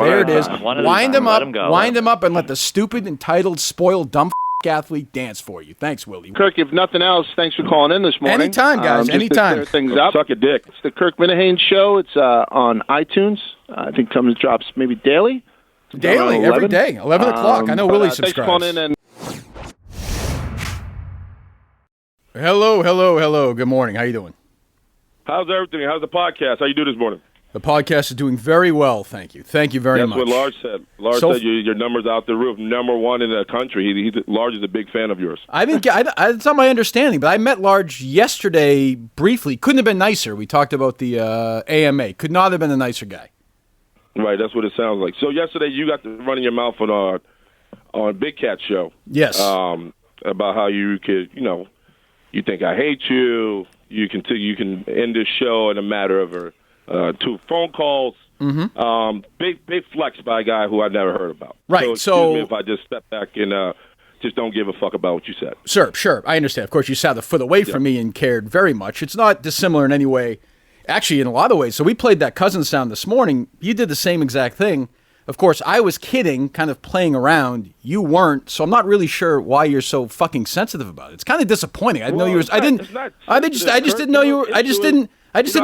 There it is. Wind him up. Wind him up and let the stupid, entitled, spoiled, dumb athlete dance for you. Thanks, Willie. Kirk, if nothing else, thanks for calling in this morning. Anytime, guys. Anytime. To clear things up. Suck a dick. It's the Kirk Minihane Show. It's on iTunes. I think it drops maybe daily. Daily, every day, 11 o'clock. I know Willie subscribes. Thanks for calling in. And Hello. Good morning. How you doing? How's everything? How's the podcast? How you do this morning? The podcast is doing very well, thank you. Thank you very much. That's what Lars said. Lars said your numbers out the roof. Number one in the country. Lars is a big fan of yours. It's not my understanding, but I met Large yesterday briefly. Couldn't have been nicer. We talked about the AMA. Could not have been a nicer guy. Right, that's what it sounds like. So yesterday you got to run in your mouth on Big Cat Show. Yes. About how you could, you think I hate you. You can end this show in a matter of 2 phone calls. Mm-hmm. Big flex by a guy who I never heard about. Right. So excuse me if I just step back and just don't give a fuck about what you said. Sure. I understand. Of course, you sat a foot away from me and cared very much. It's not dissimilar in any way. Actually, in a lot of ways. So we played that Cousin sound this morning. You did the same exact thing. Of course, I was kidding, kind of playing around. You weren't, so I'm not really sure why you're so fucking sensitive about it. It's kind of disappointing. I didn't know you were. I just didn't know you were. I just didn't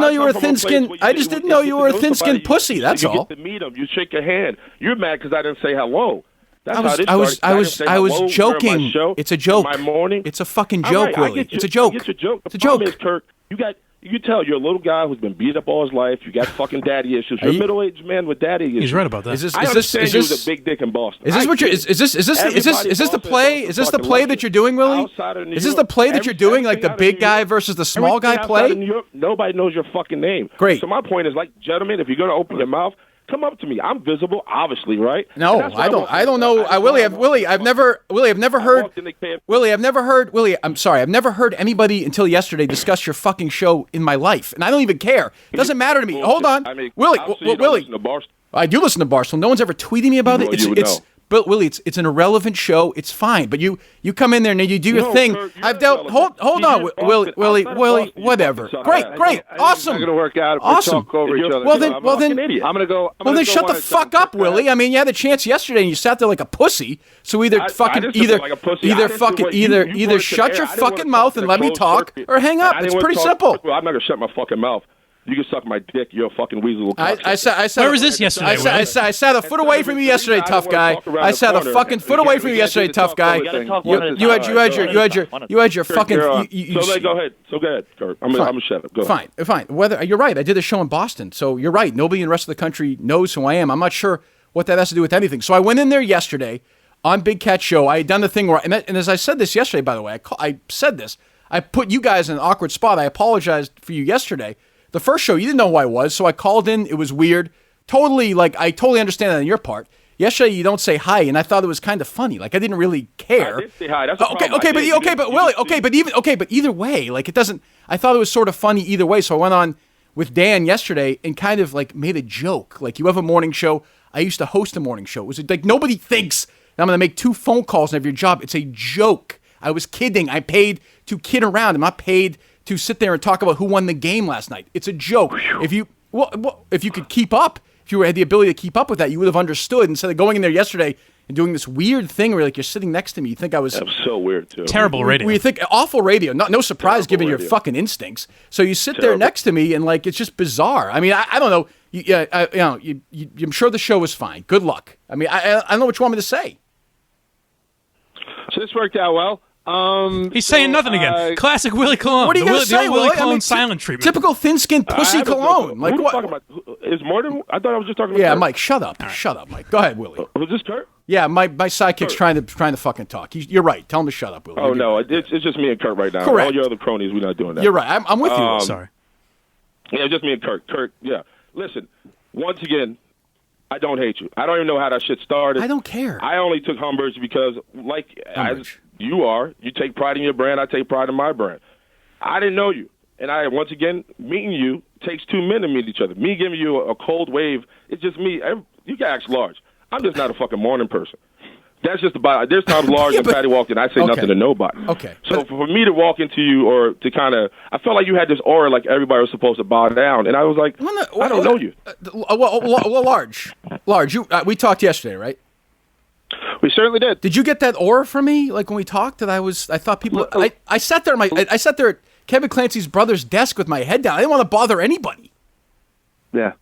know you were a thin-skinned. I just didn't know you were a thin-skinned pussy. That's all. You get to meet him. You shake your hand. You're mad because I didn't say hello. I was joking. It's a joke. My morning. It's a fucking joke, Willie. It's a joke. It's a joke. It's a joke. Is, Kirk, you tell you're a little guy who's been beat up all his life. You got fucking daddy issues. You're a middle-aged man with daddy issues. He's right about that. Is this a big dick in Boston? Is this what you're? Is this the play? Is this the play that you're doing, Willie? Is this the play that you're doing, like the big guy versus the small guy play? Nobody knows your fucking name. Great. So my point is, like, gentlemen, if you're going to open your mouth, come up to me. I'm visible, obviously, right? No, I don't know. I've never heard anybody until yesterday discuss your fucking show in my life, and I don't even care. It doesn't matter to me. Hold on, Willie. I do listen to Barstool. No one's ever tweeting me about it. But Willie, it's an irrelevant show. It's fine. But you come in there and you do your thing. I've dealt. Hold on, Willie. Whatever. Great. Awesome. It's not gonna work out if awesome. we talk over each other. Well then, I'm gonna go. Shut the fuck up, Willie. I mean, you had the chance yesterday and you sat there like a pussy. So either shut your fucking mouth and let me talk, or hang up. It's pretty simple. I'm not gonna shut my fucking mouth. You can suck my dick. You're a fucking weasel. Where was this yesterday? I sat a foot away from you yesterday, tough guy. I sat a fucking foot away from you yesterday, tough guy. You had your fucking. Go ahead, Kurt. I'm gonna shut up. Go ahead. Fine. You're right. I did a show in Boston, so you're right. Nobody in the rest of the country knows who I am. I'm not sure what that has to do with anything. So I went in there yesterday on Big Cat Show. I had done the thing where, and as I said this yesterday, by the way, I said this. I put you guys in an awkward spot. I apologized for you yesterday. The first show, you didn't know who I was, so I called in. It was weird. I totally understand that on your part. Yesterday, you don't say hi, and I thought it was kind of funny. Like, I didn't really care. I did say hi. That's but either way, like, it doesn't. I thought it was sort of funny either way. So I went on with Dan yesterday and kind of like made a joke. Like, you have a morning show. I used to host a morning show. It was like nobody thinks that I'm going to make 2 phone calls and have your job. It's a joke. I was kidding. I paid to kid around. I'm not paid to sit there and talk about who won the game last night. It's a joke. If you could keep up, if you had the ability to keep up with that, you would have understood. Instead of going in there yesterday and doing this weird thing where like you're sitting next to me, you think I was. That was so weird too. Terrible radio. Where you think awful radio. No surprise given your fucking instincts. So you sit there next to me and like it's just bizarre. I mean, I don't know. I'm sure the show was fine. Good luck. I mean, I don't know what you want me to say. So this worked out well. He's saying nothing again. Classic Willie Colon. What are you going to say, Willie Colon silent treatment. Typical thin-skinned pussy cologne. Like what? Talking about? Is more than? I thought I was just talking about. Yeah, Kurt. Mike, shut up. Right. Shut up, Mike. Go ahead, Willie. Was this Kurt? Yeah, my sidekick's trying to fucking talk. You're right. Tell him to shut up, Willie. Oh no, it's just me and Kurt right now. Correct. All your other cronies, we're not doing that. You're right. I'm with you. Sorry. Yeah, just me and Kurt. Kurt, yeah. Listen, once again, I don't hate you. I don't even know how that shit started. I don't care. I only took umbrage because, you take pride in your brand. I take pride in my brand. I didn't know you. And once again, meeting you takes 2 men to meet each other. Me giving you a cold wave, it's just me. You can act large. I'm just not a fucking morning person. That's just about. There's times Lars and Patty walked in. I say nothing to nobody. Okay. So for me to walk into you or to kind of, I felt like you had this aura like everybody was supposed to bow down, and I was like, I don't know you. Well, Large, Large, we talked yesterday, right? We certainly did. Did you get that aura from me? Like when we talked, that I thought people. I sat there. I sat there at Kevin Clancy's brother's desk with my head down. I didn't want to bother anybody. Yeah.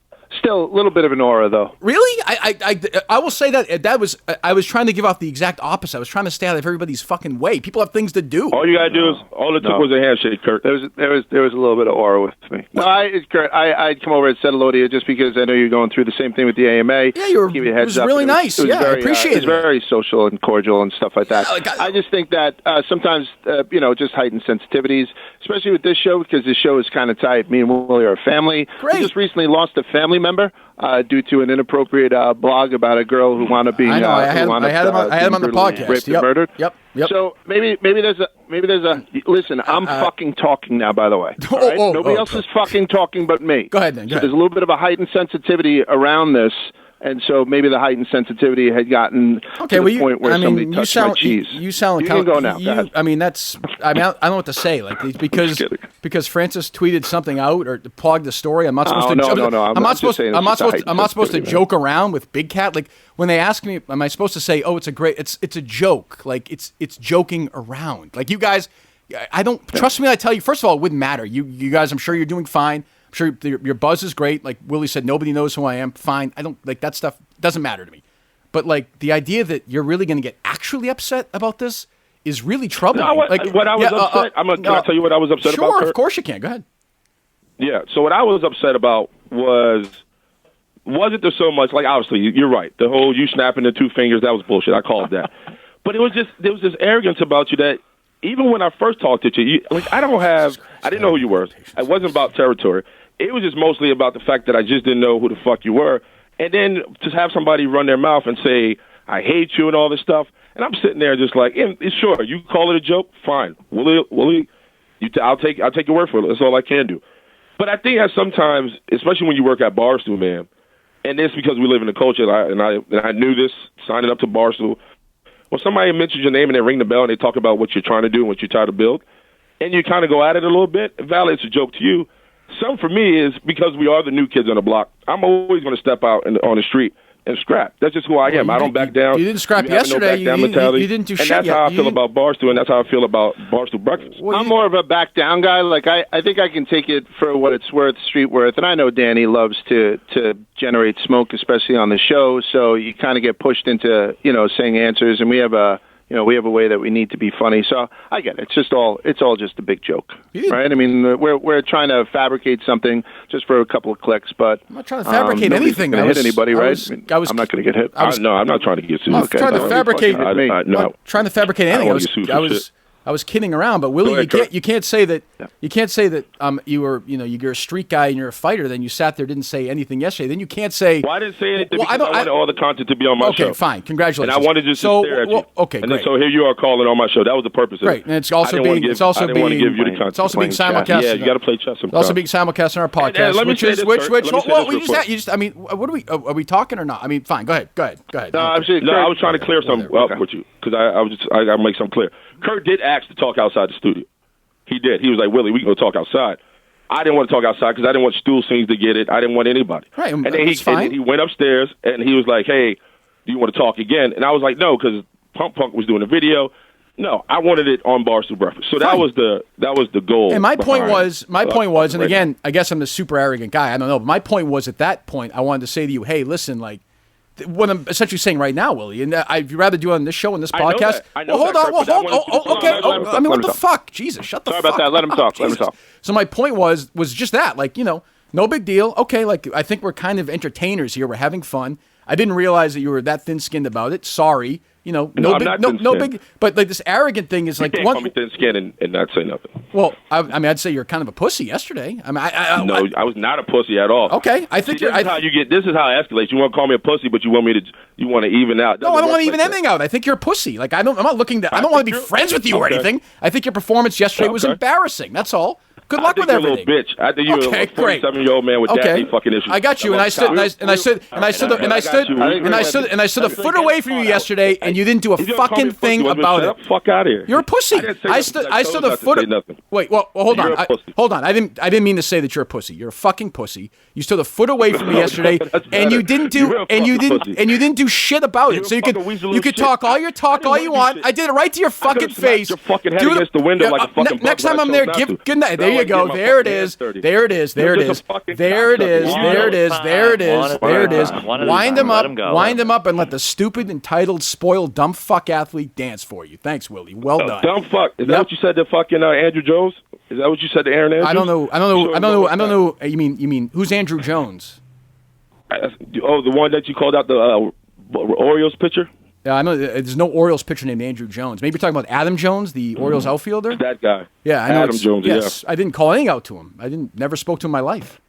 Still a little bit of an aura, though. Really? I will say that was I was trying to give off the exact opposite. I was trying to stay out of everybody's fucking way. People have things to do. All you gotta do is all it took was a handshake, Kurt. There was a little bit of aura with me. No, Kurt, I'd come over and said hello to you just because I know you're going through the same thing with the AMA. Yeah, you were. Give you a heads it was really nice. I appreciate it. It was very social and cordial and stuff like that. Yeah, I just think that sometimes just heightened sensitivities, especially with this show because this show is kind of tight. Me and Willie are a family. Great. We just recently lost a family member. Due to an inappropriate blog about a girl who wound up being I had him on the podcast. Raped and murdered. Yep. So maybe there's a listen. I'm fucking talking now. By the way, right? Nobody else is fucking talking but me. Go ahead then. There's a little bit of a heightened sensitivity around this. And so maybe the heightened sensitivity had gotten to the point where somebody touched my cheese. You sound like you can go now. Go ahead. I don't know what to say. Like because Francis tweeted something out or plugged the story. I'm not supposed to. No. I'm not supposed to joke around with Big Cat. Like when they ask me, am I supposed to say, "Oh, it's a joke." Like it's joking around. Like you guys, I don't trust me. I tell you. First of all, it wouldn't matter. You guys, I'm sure you're doing fine. Sure, your buzz is great. Like Willie said, nobody knows who I am. Fine. I don't like that stuff. Doesn't matter to me. But like the idea that you're really going to get actually upset about this is really troubling. Can I tell you what I was upset about? Sure, of course you can. Go ahead. Yeah. So what I was upset about wasn't there so much like obviously you're right. The whole you snapping the two fingers, that was bullshit. I called that. But there was this arrogance about you that even when I first talked to you, I didn't know who you were. It wasn't about territory. It was just mostly about the fact that I just didn't know who the fuck you were. And then to have somebody run their mouth and say, I hate you and all this stuff. And I'm sitting there just like, sure, you call it a joke, fine. Willie, I'll take your word for it. That's all I can do. But I think that sometimes, especially when you work at Barstool, man, and it's because we live in the culture, and I knew this, signing up to Barstool, when somebody mentions your name and they ring the bell and they talk about what you're trying to do and what you're trying to build, and you kind of go at it a little bit, it's a joke to you. Some for me is because we are the new kids on the block. I'm always going to step out on the street and scrap. That's just who I am. I don't back down. You didn't scrap yesterday. You didn't do shit yet. And that's how I feel about Barstool, and that's how I feel about Barstool Breakfast. I'm more of a back down guy. Like I think I can take it for what it's worth, street worth. And I know Danny loves to generate smoke, especially on the show. So you kind of get pushed into saying answers, and we have a way that we need to be funny. So I get it. It's all just a big joke, right? I mean, we're trying to fabricate something just for a couple of clicks, but I'm not trying to fabricate anything. Not hit anybody, right? I'm not going to get hit. No, I'm not trying to get sued. I'm trying to fabricate. Trying to fabricate anything. I was kidding around, but Willie, you can't say that. Yeah. You can't say that you're a street guy and you're a fighter. Then you sat there, didn't say anything yesterday. Then you can't say. Well, I didn't say anything because I wanted all the content to be on my show. Okay, fine, congratulations. And I wanted just to stare at you. Okay, and great. Then, so here you are calling on my show. That was the purpose of it. Right, and it's also being simulcast. Yeah, you got to play chess. It's also being simulcast on our podcast. Are we talking or not? I mean, fine. Go ahead. No, I was trying to clear something up with you because I got to make something clear. Kurt did ask to talk outside the studio. He did. He was like, Willie, we can go talk outside. I didn't want to talk outside because I didn't want Stool Sings to get it. I didn't want anybody. Right, and then he went upstairs and he was like, hey, do you want to talk again? And I was like, no, because Punk was doing a video. No, I wanted it on Barstool Breakfast. So that was the goal. And my point was, and again, I guess I'm the super arrogant guy. I don't know. But my point was at that point, I wanted to say to you, hey, listen, like, what I'm essentially saying right now, Willie, and I'd rather do it on this show and this podcast. I know hold on. Okay. I mean, what the fuck? Jesus, shut the fuck up. Sorry about that. Let him talk. Let him talk. So my point was just that, like, no big deal. Okay, like, I think we're kind of entertainers here. We're having fun. I didn't realize that you were that thin-skinned about it. Sorry. No big. But like this arrogant thing is like you can't call me thin-skinned and not say nothing. Well, I mean, I'd say you're kind of a pussy yesterday. I mean, I was not a pussy at all. Okay, I think this is how it escalates. You want to call me a pussy, but you want to even out. No, I don't want to even anything out. I think you're a pussy. Like I'm not looking to. I don't want to be friends with you or anything. I think your performance yesterday was embarrassing. That's all. Good luck with everything. You're a little bitch. I think you're a 47-year-old man with daddy fucking issues. I got you, and I stood a foot away from you yesterday, and you didn't do a fucking thing about it. Fuck out of here. You're a pussy. I stood a foot. Wait, well, hold on. Hold on. I didn't mean to say that you're a pussy. You're a fucking pussy. You stood a foot away from me yesterday, and you didn't do shit about it. So you could talk all you want. I did it right to your fucking face. Your fucking head against the window like a fucking next time I'm there, give good night. There you go. There it is. There it is. There it is. There it is. There it is. There it is. There it is. Wind him up. Wind him up, and let the stupid, entitled, spoiled, dumb fuck athlete dance for you. Thanks, Willie. Well done. Dumb fuck. Is that what you said to fucking Andrew Jones? Is that what you said to Aaron Andrews? I don't know. You mean who's Andrew Jones? Oh, the one that you called out the Orioles pitcher? Yeah, I know. There's no Orioles pitcher named Andrew Jones. Maybe you're talking about Adam Jones, the Orioles outfielder? That guy. Yeah, I know. Adam Jones, yes. Yeah. I didn't call anything out to him. Never spoke to him in my life.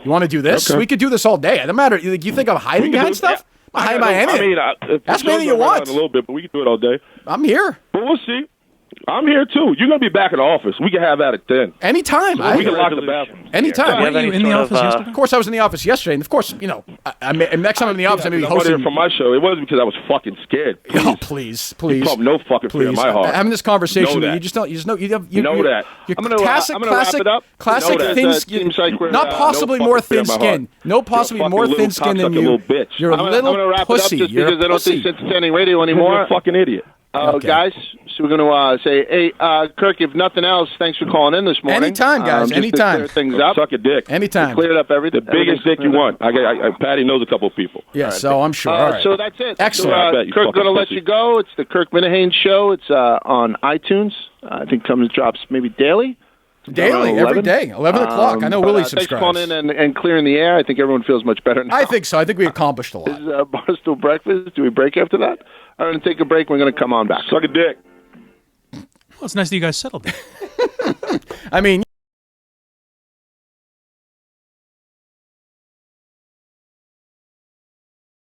You want to do this? Okay. We could do this all day. It doesn't matter. You think I'm hiding behind stuff? I'm not hiding behind anything. Ask me anything you want. A little bit, but we can do it all day. I'm here. But we'll see. I'm here too. You're gonna be back in the office. We can have at it then. Anytime. We can lock the bathroom. Anytime. Were you in the office yesterday? Of course, I was in the office yesterday, and of course, next time I'm in the office, I'm going to be hosting from my show. It wasn't because I was fucking scared. Please. No fucking fear in my heart. Having this conversation, you know that. I'm gonna wrap it up. Classic thin skin. Not possibly more thin skin. No possibly more thin skin than you. You're a little pussy. You're a pussy. Because I don't think it's standing radio anymore. You're a fucking idiot. Guys, so we're going to say, hey, Kirk, if nothing else, thanks for calling in this morning. Anytime, guys. Anytime. To clear things up. Suck a dick. Anytime. Cleared up everything. The biggest dick you want. Patty knows a couple of people. Yeah, so I'm sure. All right. So that's it. Excellent. So, Kirk, going to let you go. It's the Kirk Minihane Show. It's on iTunes. I think drops maybe daily. Daily, every day, 11 o'clock. I know Willie subscribes. Thanks for calling in and clearing the air. I think everyone feels much better now. I think so. I think we accomplished a lot. This is Barstool Breakfast. Do we break after that? I'm going to take a break. We're going to come on back. Suck a dick. Well, it's nice that you guys settled it. I mean,